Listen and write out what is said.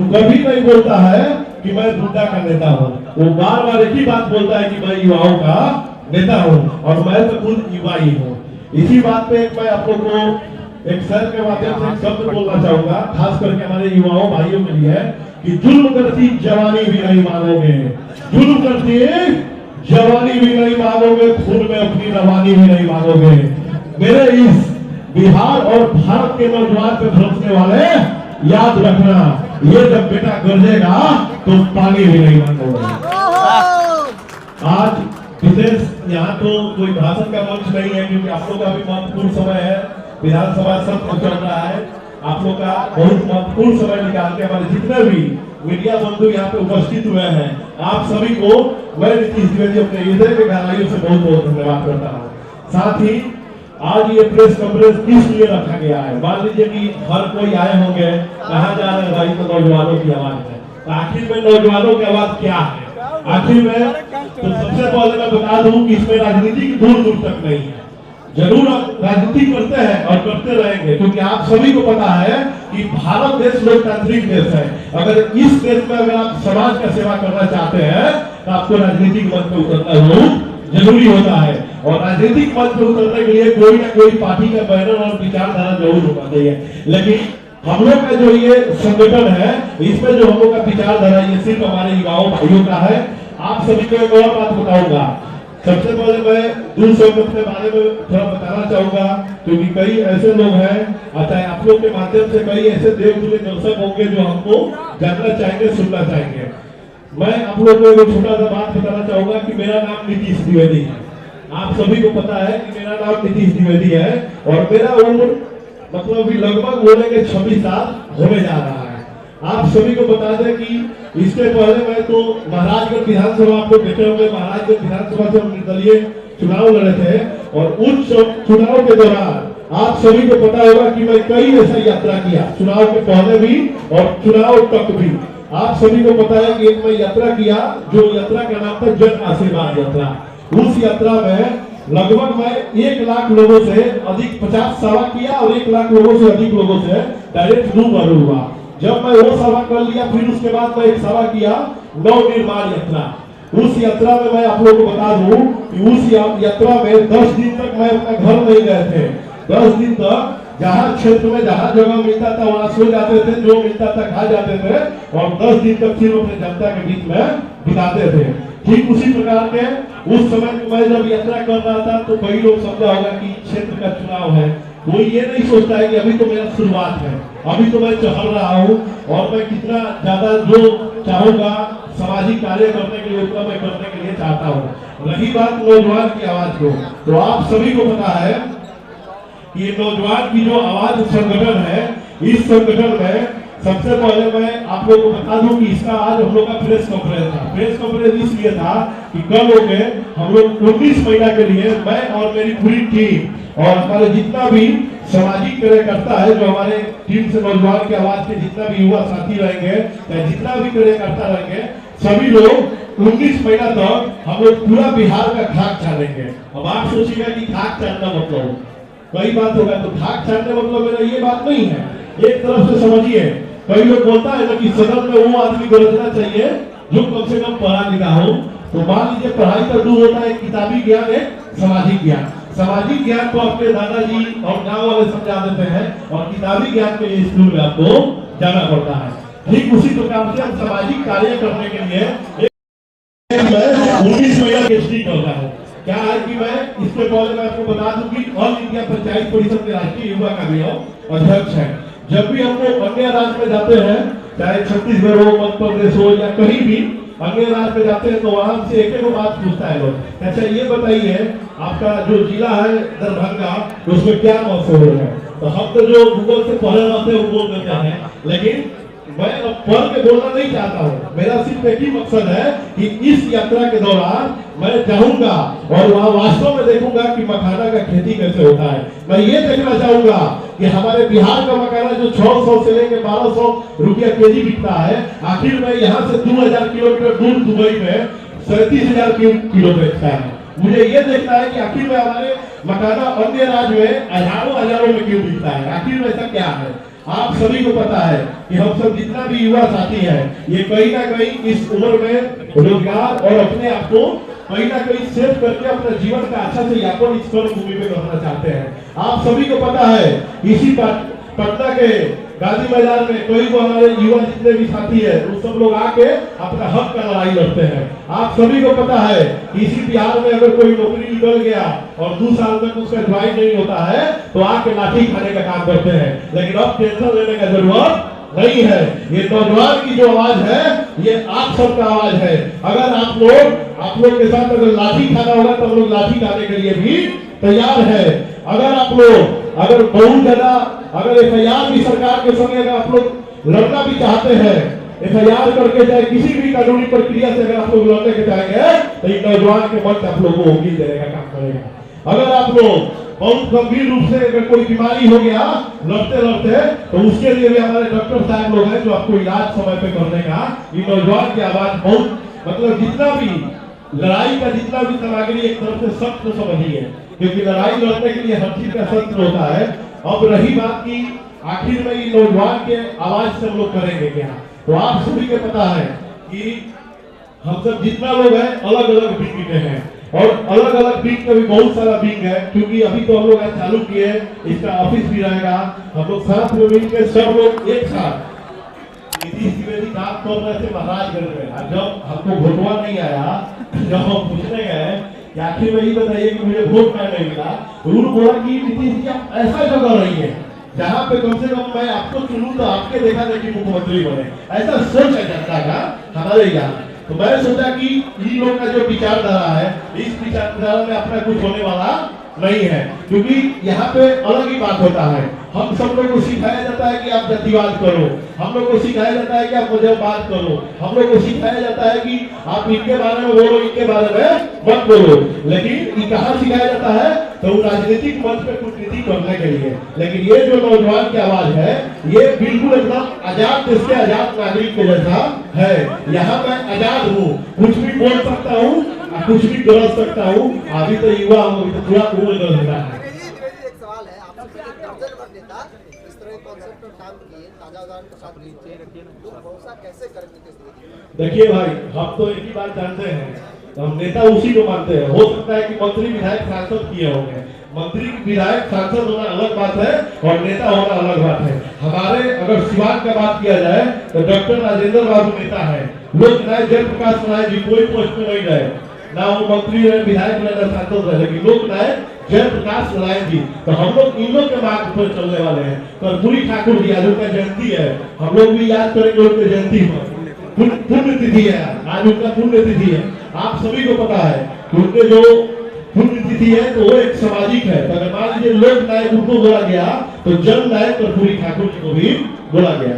कभी नहीं बोलता है कि मैं बुद्धा का नेता हूँ। वो बार बार एक ही बात बोलता है कि मैं युवाओं का नेता हूँ और मैं तो खुद युवा ही हूँ। इसी बात पे मैं आप लोग को एक सर के माध्यम से शब्द बोलना चाहूंगा, खास करके हमारे युवाओं भाइयों के लिए, कि जुल्म करती जवानी भी नहीं मानोगे, जुल्म करती जवानी भी नहीं मानोगे, खून में अपनी रवानी भी नहीं मानोगे। मेरे इस बिहार और भारत के नौजवान पे भरोसने वाले याद रखना, ये जब बेटा गरजेगा तो पानी भी नहीं मांगोगे। आज विशेष यहाँ तो कोई भाषण का मंच नहीं है, क्योंकि आप लोग का भी महत्वपूर्ण समय है, विधानसभा सत्र चल रहा है। आप लोग का बहुत महत्वपूर्ण समय निकाल के हमारे जितने भी मीडिया बंधु यहाँ पे उपस्थित हुए हैं, आप सभी को मैं नीतीश द्विवेदी अपने हृदय के गहराइयों से बहुत बहुत धन्यवाद करता हूँ। साथ ही आज ये प्रेस कॉन्फ्रेंस किस लिए रखा गया है? मान लीजिए कि हर कोई आए होंगे, कहा जा रहा है भाई तो नौजवानों की आवाज है, तो आखिर में नौजवानों की आवाज क्या है? आखिर में तो सबसे पहले मैं बता दूं कि इसमें राजनीति की दूर दूर तक नहीं है। जरूर आप राजनीति करते हैं और करते रहेंगे, क्योंकि आप सभी को पता है कि भारत देश लोकतांत्रिक देश है। अगर इस देश में अगर आप समाज का सेवा करना चाहते हैं तो आपको राजनीतिक मंच पर उतरना जरूरी होता है, और राजनीतिक मंच पर उतरने के लिए कोई ना कोई पार्टी का बैनर और विचारधारा जरूर होना चाहिए। लेकिन हम लोग का जो ये संगठन है, इसमें जो हम लोग का विचारधारा ये सिर्फ हमारे युवाओं भाइयों का है। आप सभी को एक और बात बताऊंगा। सबसे पहले मैं दूर संगठन के बारे में थोड़ा बताना चाहूंगा, क्योंकि कई ऐसे लोग हैं, चाहे आप लोग के माध्यम से कई ऐसे देवतुल्य दर्शक होंगे जो हमको जानना चाहेंगे, सुनना चाहेंगे। मैं आप लोग को एक छोटा सा बात बताना चाहूंगा कि मेरा नाम नीतीश द्विवेदी है। आप सभी को पता है कि मेरा नाम नीतीश द्विवेदी है, और मेरा उम्र मतलब भी लगभग बोलेंगे 26 साल होने जा रहा है। आप सभी को बता दें कि इसके पहले मैं तो महाराजगंज विधानसभा, आप लोग देखे होंगे, महाराजगंज विधानसभा से हम निर्दलीय चुनाव लड़े थे, और उन चुनाव के दौरान आप सभी को पता होगा कि मैं कई ऐसा यात्रा किया, चुनाव के पहले भी और चुनाव तक भी। आप सभी को पता है कि एक मैं यात्रा किया, जो यात्रा का नाम था जन आशीर्वाद यात्रा। उस यात्रा में लगभग मैं 1 लाख लोगों से अधिक 50 सभा किया और 1 लाख लोगों से अधिक लोगों से डायरेक्ट रूबरू हुआ। जब मैं वो सभा कर लिया, फिर उसके बाद मैं एक सभा किया नवनिर्माण यात्रा। उस यात्रा में मैं आप लोगों को बता दूं कि उस यात्रा में 10 दिन तक मैं अपना घर नहीं गए थे। 10 दिन तक जहाँ क्षेत्र में जहाँ जगह मिलता था वहाँ सो जाते थे, जो मिलता था खा जाते थे, और 10 दिन तक सिर्फ अपने जनता के बीच में बिताते थे। ठीक उसी प्रकार के उस समय मैं जब यात्रा कर रहा था तो कई लोग समझा होगा कि क्षेत्र का चुनाव है, कोई ये नहीं सोचता है कि अभी तो मेरा शुरुआत है, अभी तो मैं चल रहा हूँ और मैं कितना ज्यादा जो चाहूंगा सामाजिक कार्य करने के लिए उतना मैं करने के लिए चाहता हूँ। रही बात नौजवान की आवाज को, तो आप सभी को पता है कि ये नौजवान की जो आवाज संगठन है, इस संगठन में सबसे पहले मैं आप लोगों को बता दूं कि इसका आज हम लोग का प्रेस कॉन्फ्रेंस था। प्रेस कॉन्फ्रेंस इसलिए था कि कल हो गए हम लोग 19 महीना के लिए मैं और मेरी पूरी टीम और हमारे जितना भी सामाजिक कार्यकर्ता है, जो हमारे टीम से नौजवान की आवाज के जितना भी युवा साथी रहेंगे या जितना भी कार्यकर्ता रहेंगे, सभी लोग 19 महीना तक हम लोग पूरा बिहार का खाक छानेंगे। अब आप सोचिएगा कि खाक छानना मतलब कई बात होगा, तो खाक छानने मतलब मेरा ये बात नहीं है। एक तरफ से समझिए, कई लोग बोलता है ना कि सदन में वो आदमी गरजना चाहिए जो कम से कम पढ़ा लिखा हो। तो मान लीजिए पढ़ाई का दूर होता है, किताबी ज्ञान है, सामाजिक ज्ञान। सामाजिक ज्ञान को अपने दादाजी और गांव वाले समझा देते हैं, और किताबी ज्ञान के लिए स्कूल में आपको जाना पड़ता है। ठीक उसी प्रकार से हम सामाजिक कार्य करने के लिए 19 महीना PhD करता हूँ। क्या है कि मैं इसके पहले मैं आपको बता दूं कि ऑल इंडिया पंचायत परिषद के राष्ट्रीय युवा का भी अध्यक्ष है। जब भी हम लोग अन्य राज्य में जाते हैं, चाहे छत्तीसगढ़ हो, मध्य प्रदेश हो या कहीं भी अन्य राज्य में जाते हैं, तो वहां से एक बात पूछता है लोग, अच्छा ये बताइए आपका जो जिला है दरभंगा, उसमें क्या मशहूर है? तो हम तो जो गूगल से पढ़े रहते हैं वो बोल देते हैं, लेकिन मैं अब पढ़ के बोलना नहीं चाहता हूँ। मेरा सिर्फ एक ही मकसद है कि इस यात्रा के दौरान मैं जाऊंगा और वहाँ वास्तव में देखूंगा कि मखाना का खेती कैसे होता है। मैं ये देखना चाहूंगा कि हमारे बिहार का मखाना जो 600 से लेकर 1200 रुपया केजी बिकता है, आखिर में यहाँ से 2000 किलोमीटर दूर दुबई में 37,000 किलो बेचता है। मुझे ये देखना है कि आखिर में हमारे मखाना अन्य राज्य में हजारों में क्यों बिकता है, आखिर में ऐसा क्या है? आप सभी को पता है कि हम सब जितना भी युवा साथी है, ये कहीं ना कहीं इस उम्र में रोजगार और अपने आप को कहीं ना कहीं सेव करके अपने जीवन का अच्छा से यापन इस भूमि पे करना चाहते हैं। आप सभी को पता है इसी पटना के गांधी मैदान में कोई को हमारे युवा जितने भी साथी है वो सब लोग आके अपना हक का लड़ाई लड़ते हैं। आप सभी को पता है इसी बिहार में अगर कोई नौकरी निकल गया और 2 साल तक उसका ज्वाइन नहीं होता है तो आके लाठी खाने का काम करते हैं। लेकिन अब टेंशन लेने का जरूरत नहीं है। ये नौजवान की जो आवाज है ये आप सबका आवाज है। अगर आप लोग के साथ अगर लाठी खाना होगा तो हम लोग लाठी खाने के लिए भी तैयार है। अगर बहुत ज्यादा अगर एफआईआर भी सरकार के संगे अगर आप लोग लड़ना भी चाहते हैं, एफआईआर करके चाहे किसी भी कानूनी प्रक्रिया से अगर आप लोग लड़ने के चाहेंगे तो एक नौजवान के मन से आप लोगों को वकील देने का काम करेगा। अगर आप लोग बहुत गंभीर रूप से अगर कोई बीमारी हो गया लड़ते लड़ते तो उसके लिए भी हमारे डॉक्टर साहब लोग हैं जो आपको इलाज समय पे करने का। ये नौजवान की आवाज बहुत मतलब जितना भी लड़ाई का जितना भी सामग्री एक तरफ से सख्त समझिए, क्योंकि लड़ाई लड़ने के लिए हर चीज का सख्त होता है। अब रही बात की आखिर में ये नौजवान के आवाज से हम लोग करेंगे क्या, तो आप सभी को पता है कि हम सब जितना लोग हैं अलग अलग विंग के हैं और अलग अलग विंग का भी बहुत सारा विंग है। क्योंकि अभी तो हम लोग चालू किए, इसका ऑफिस भी रहेगा, हम लोग साथ में विंग के सब लोग एक साथ नीतीश द्विवेदी काम कर रहे थे महाराजगंज में। जब हमको वोटवा नहीं आया, जब हम पूछने गए कि आखिर में ये बताइए कि मुझे वोट क्यों नहीं मिला, तो उन्होंने बोला कि नीतीश जी आप ऐसा जगह रही है जहाँ पे कम से कम मैं आपको चुनूं तो आपके देखा देखी मुख्यमंत्री बने। ऐसा सोच है जनता का हमारे यहाँ। तो मैं सोचा कि इन लोग का जो विचारधारा है इस विचारधारा में अपना कुछ होने वाला नहीं है, क्योंकि यहाँ पे अलग ही बात होता है। हम सब लोग को सिखाया जाता है कि आप जातिवाद करो, हम लोग को सिखाया जाता है कि आप मुजफ्फरबाद करो, हम लोग को सिखाया जाता है कि आप इनके बारे में बोलो इनके बारे में मत बोलो। लेकिन ये कहाँ सिखाया जाता है, तो राजनीतिक मंच पे कूटनीति करने के लिए। लेकिन ये जो नौजवान की आवाज है ये बिल्कुल एकदम आजाद देश के आजाद नागरिक के जैसा है। यहाँ मैं आजाद हूँ, कुछ भी बोल सकता हूँ, कुछ भी कर सकता हूँ। अभी तो युवा हूँ, अभी तो पूरा उम्र कर रहा है। देखिए भाई, हम तो एक ही बात जानते हैं, हम नेता उसी को मानते हैं। हो सकता है कि मंत्री विधायक सांसद किए होंगे, मंत्री विधायक सांसद होना अलग बात है और नेता होना अलग बात है। हमारे अगर सिवान का बात किया जाए तो डॉक्टर राजेंद्र बाबू नेता है, लोक नायक जयप्रकाश नारायण जी कोई पोस्ट में नहीं रहे, ना वो मंत्री रहे, विधायक रहे, ना सांसद रहे, लेकिन लोक नायक जयप्रकाश नारायण जी। तो हम लोग इन लोग के मार्ग पर चलने वाले हैं। कर्पूरी ठाकुर जी आज उनका जयंती है, हम लोग भी याद करेंगे उनकी जयंती पर। पुण्य तिथि है आज, उनका पुण्य तिथि है। आप सभी को पता है कि उनके जो पुण्य तिथि है तो वो एक सामाजिक है। तो अगर मान लीजिए लोक नायक उनको बोला गया तो जन नायक कर्पूरी ठाकुर जी को भी बोला गया।